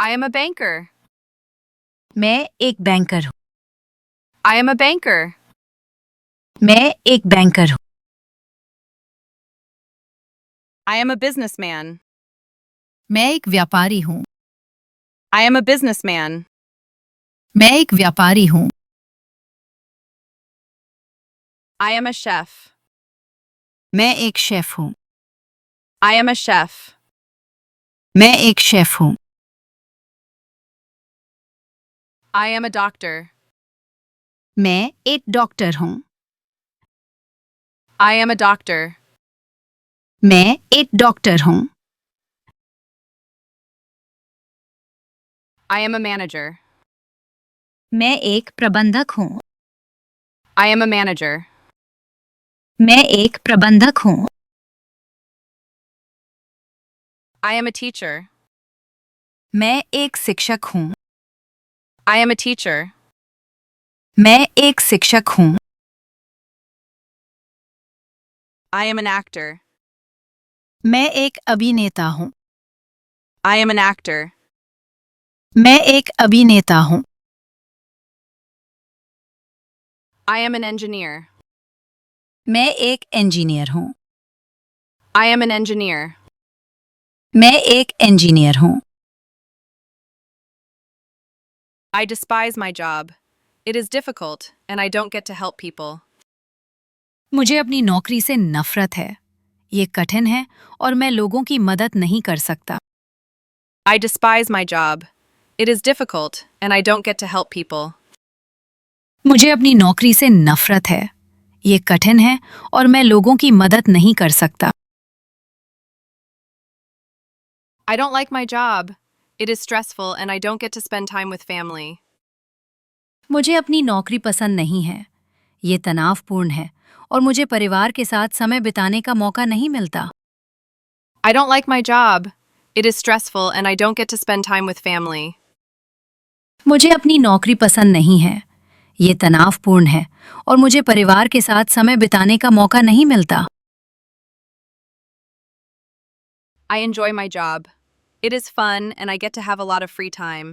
I am a banker. मैं एक banker हूँ। I am a banker. मैं एक बैंकर हूँ। I am a businessman. मैं एक व्यापारी हूँ। I am a businessman. मैं एक व्यापारी हूँ। I am a chef. मैं एक शेफ हूँ। I am a chef. मैं एक शेफ हूँ। I am a doctor. मैं एक डॉक्टर हूँ। I am a doctor. मैं एक डॉक्टर हूँ। I am a manager. मैं एक प्रबंधक हूँ। I am a manager. मैं एक प्रबंधक हूँ। I am a teacher. मैं एक शिक्षक हूँ। I am a teacher. मैं एक शिक्षक हूँ। I am an actor. मैं एक अभिनेता हूँ। I am an actor. मैं एक अभिनेता हूँ। I am an engineer. मैं एक इंजीनियर हूँ। I am an engineer. मैं एक इंजीनियर हूँ। I despise my job. It is difficult, and I don't get to help people. मुझे अपनी नौकरी से नफरत है। ये कठिन है और मैं लोगों की मदद नहीं कर सकता। I despise my job. It is difficult, and I don't get to help people. मुझे अपनी नौकरी से नफरत है। ये कठिन है और मैं लोगों की मदद नहीं कर सकता। I don't like my job. It is stressful, and I don't get to spend time with family. मुझे अपनी नौकरी पसंद नहीं है। ये तनावपूर्ण है और मुझे परिवार के साथ समय बिताने का मौका नहीं मिलता। I don't like my job. It is stressful, and I don't get to spend time with family. मुझे अपनी नौकरी पसंद नहीं है। ये तनावपूर्ण है और मुझे परिवार के साथ समय बिताने का मौका नहीं मिलता। I enjoy my job. It is fun, and I get to have a lot of free time.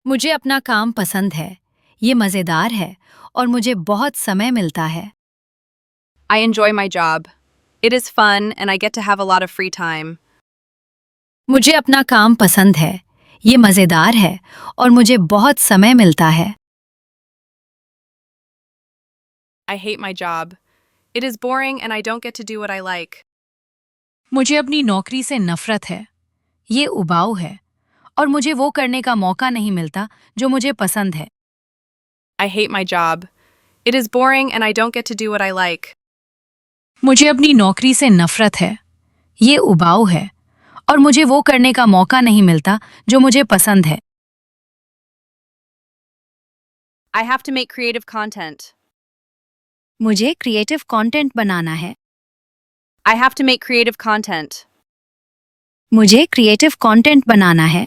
मुझे अपना काम पसंद है। ये मज़ेदार है और मुझे बहुत समय मिलता है। I enjoy my job. It is fun, and I get to have a lot of free time. मुझे अपना काम पसंद है। ये मज़ेदार है और मुझे बहुत समय मिलता है। I hate my job. It is boring, and I don't get to do what I like. मुझे अपनी नौकरी से नफरत है। ये उबाऊ है और मुझे वो करने का मौका नहीं मिलता जो मुझे पसंद है। I hate my job. It is boring, and I don't get to do what I like. मुझे अपनी नौकरी से नफरत है। ये उबाऊ है और मुझे वो करने का मौका नहीं मिलता जो मुझे पसंद है। I have to make creative content. मुझे क्रिएटिव कंटेंट बनाना है। I have to make creative content. मुझे क्रिएटिव कंटेंट बनाना है।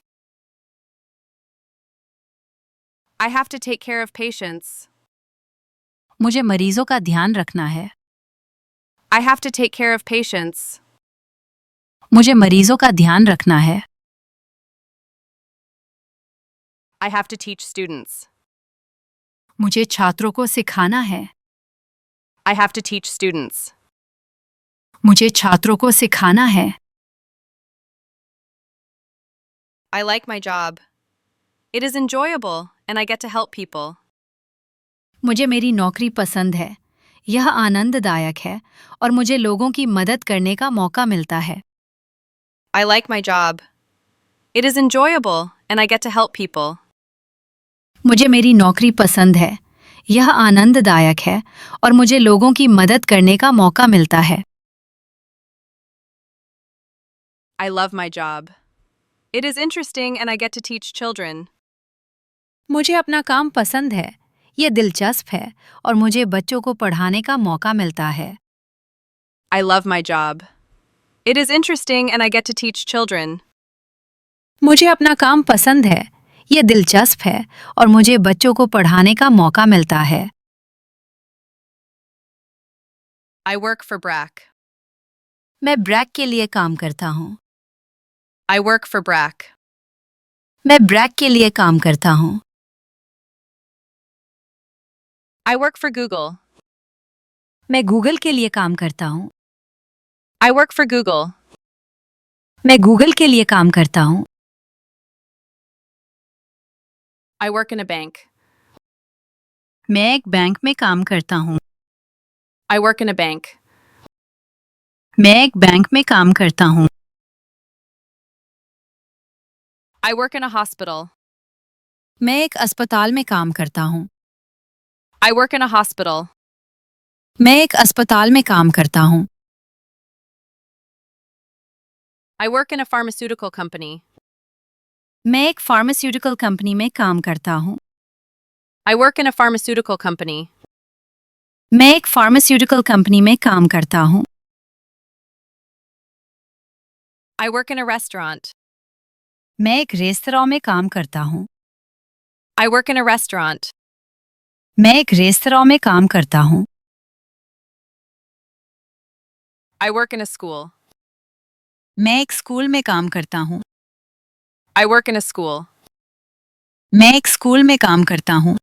I have to take care of patients. मुझे मरीजों का ध्यान रखना है। I have to take care of patients. मुझे मरीजों का ध्यान रखना है। I have to teach students. मुझे छात्रों को सिखाना है। I have to teach students. मुझे छात्रों को सिखाना है। I like my job. It is enjoyable, and I get to help people. मुझे मेरी नौकरी पसंद है। यह आनंददायक है और मुझे लोगों की मदद करने का मौका मिलता है। I like my job. It is enjoyable, and I get to help people. मुझे मेरी नौकरी पसंद है। यह आनंददायक है और मुझे लोगों की मदद करने का मौका मिलता है। I love my job. It is interesting, and I get to teach children. मुझे अपना काम पसंद है। यह दिलचस्प है और मुझे बच्चों को पढ़ाने का मौका मिलता है। I love my job. It is interesting, and I get to teach children. मुझे अपना काम पसंद है। यह दिलचस्प है और मुझे बच्चों को पढ़ाने का मौका मिलता है। I work for BRAC. मैं ब्रैक के लिए काम करता हूँ। I work for BRAC. मैं ब्रैक के लिए काम करता हूँ। I work for Google. मैं गूगल के लिए काम करता हूँ। I work for Google. मैं गूगल के लिए काम करता हूँ। I work in a bank. मैं एक बैंक में काम करता हूँ। I work in a bank. मैं एक बैंक में काम करता हूँ। I work in a hospital. मैं एक अस्पताल में काम करता हूँ। I work in a hospital. मैं एक अस्पताल में काम करता हूँ। I work in a pharmaceutical company. मैं एक फार्मास्यूटिकल कंपनी में काम करता हूँ। I work in a pharmaceutical company. मैं एक फार्मास्यूटिकल कंपनी में काम करता हूँ। I work in a restaurant. मैं एक रेस्तरां में काम करता हूँ। I work in a restaurant. मैं एक रेस्तरां में काम करता हूँ। I work in a school. मैं एक स्कूल में काम करता हूँ। I work in a school. मैं एक स्कूल में काम करता हूँ।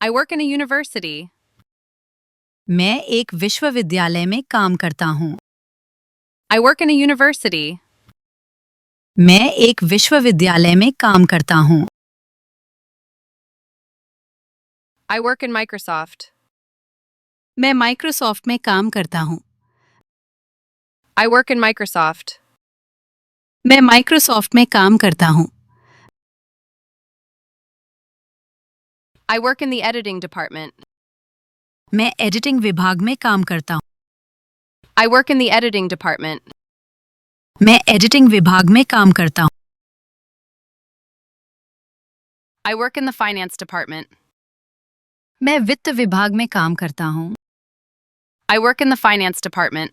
I work in a university. मैं एक विश्वविद्यालय में काम करता हूँ। I work in a university. मैं एक विश्वविद्यालय में काम करता हूँ। I work in Microsoft. मैं माइक्रोसॉफ्ट में काम करता हूँ। I work in Microsoft. मैं माइक्रोसॉफ्ट में काम करता हूँ। I work in the editing department. मैं एडिटिंग विभाग में काम करता हूँ। I work in the editing department. मैं एडिटिंग विभाग में काम करता हूँ। I work in the finance department. मैं वित्त विभाग में काम करता हूँ। I work in the finance department.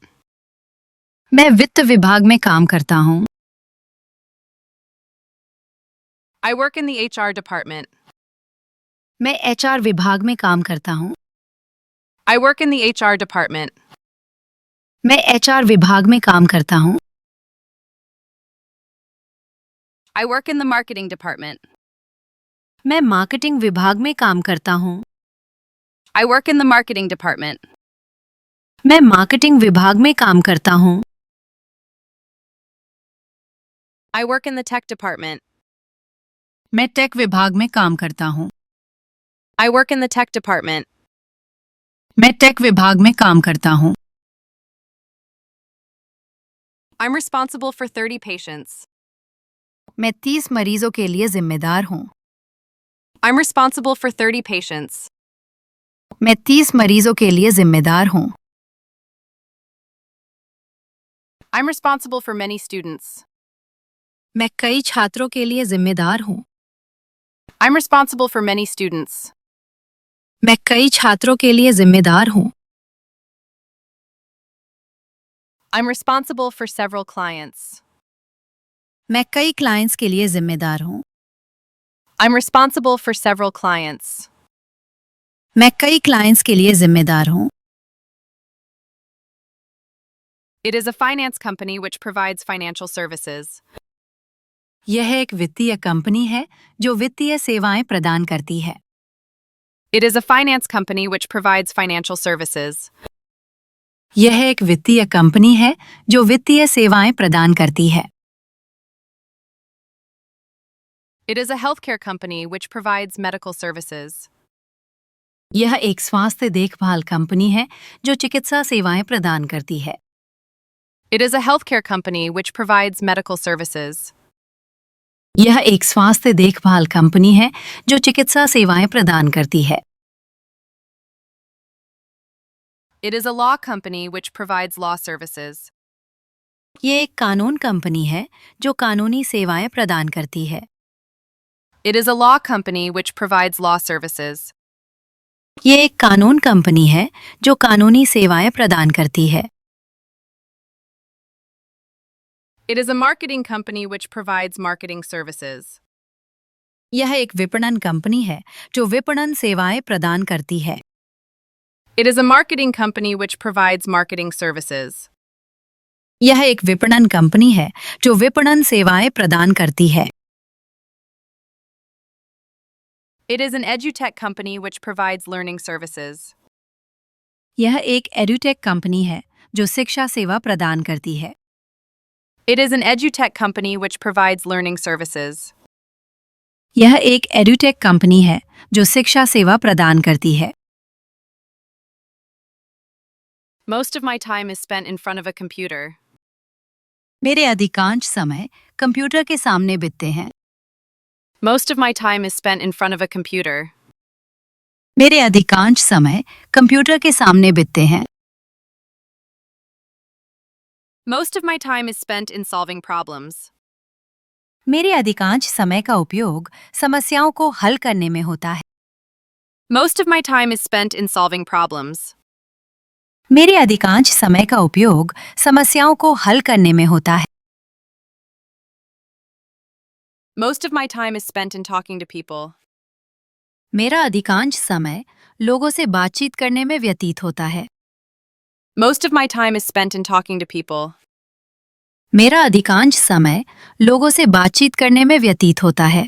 मैं वित्त विभाग में काम करता हूँ। I work in the HR department. मैं एचआर विभाग में काम करता हूँ। I work in the HR department. मैं एचआर विभाग में काम करता हूँ। I work in the marketing department. मैं मार्केटिंग विभाग में काम करता हूँ। I work in the marketing department. मैं मार्केटिंग विभाग में काम करता हूँ। I work in the tech department. मैं टेक विभाग में काम करता हूँ। I work in the tech department. मैं टेक विभाग में काम करता हूँ। I'm responsible for 30 patients. मैं 30 मरीजों के लिए जिम्मेदार हूँ। I'm responsible for 30 patients. मैं 30 मरीजों के लिए जिम्मेदार हूँ। I'm responsible for many students. मैं कई छात्रों के लिए जिम्मेदार हूँ। I'm responsible for many students. मैं कई छात्रों के लिए जिम्मेदार हूँ। I'm responsible for several clients. मैं कई क्लाइंट्स के लिए जिम्मेदार हूँ। I'm responsible for several clients. मैं कई क्लाइंट्स के लिए जिम्मेदार हूँ। It is a finance company which provides financial services. यह एक वित्तीय कंपनी है जो वित्तीय सेवाएं प्रदान करती है। It is a finance company which provides financial services. यह एक वित्तीय कंपनी है जो वित्तीय सेवाएं प्रदान करती है। It is a healthcare company which provides medical services. यह एक स्वास्थ्य देखभाल कंपनी है जो चिकित्सा सेवाएं प्रदान करती है। It is a healthcare company which provides medical services. यह एक स्वास्थ्य देखभाल कंपनी है जो चिकित्सा सेवाएं प्रदान करती है। It is a law company which provides law services. ये एक कानून कंपनी है जो कानूनी सेवाएं प्रदान करती है। It is a law company which provides law services. ये एक कानून कंपनी है जो कानूनी सेवाएं प्रदान करती है। It is a marketing company which provides marketing services. यह एक विपणन कंपनी है जो विपणन सेवाएं प्रदान करती है। It is a marketing company which provides marketing services. यह एक विपणन कंपनी है जो विपणन सेवाएं प्रदान करती है। It is an edutech company which provides learning services. यह एक एडुटेक कंपनी है जो शिक्षा सेवा प्रदान करती है। It is an edutech company which provides learning services. यह एक एडुटेक कंपनी है जो शिक्षा सेवा प्रदान करती है। Most of my time is spent in front of a computer. मेरे अधिकांश समय कंप्यूटर के सामने बीतते हैं। Most of my time is spent in front of a computer. मेरे अधिकांश समय कंप्यूटर के सामने बीतते हैं। Most of my time is spent in solving problems. मेरे अधिकांश समय का उपयोग समस्याओं को हल करने में होता है। Most of my time is spent in solving problems. मेरे अधिकांश समय का उपयोग समस्याओं को हल करने में होता है। Most of my time is spent in talking to people. मेरा अधिकांश समय लोगों से बातचीत करने में व्यतीत होता है। Most of my time is spent in talking to people. मेरा अधिकांश समय लोगों से बातचीत करने में व्यतीत होता है।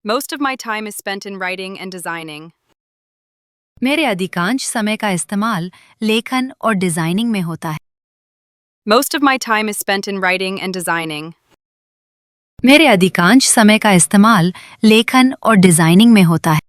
Most of my time is spent in writing and designing. मेरे अधिकांश समय का इस्तेमाल लेखन और डिजाइनिंग में होता है। Most of my time is spent in writing and designing. मेरे अधिकांश समय का इस्तेमाल लेखन और डिजाइनिंग में होता है।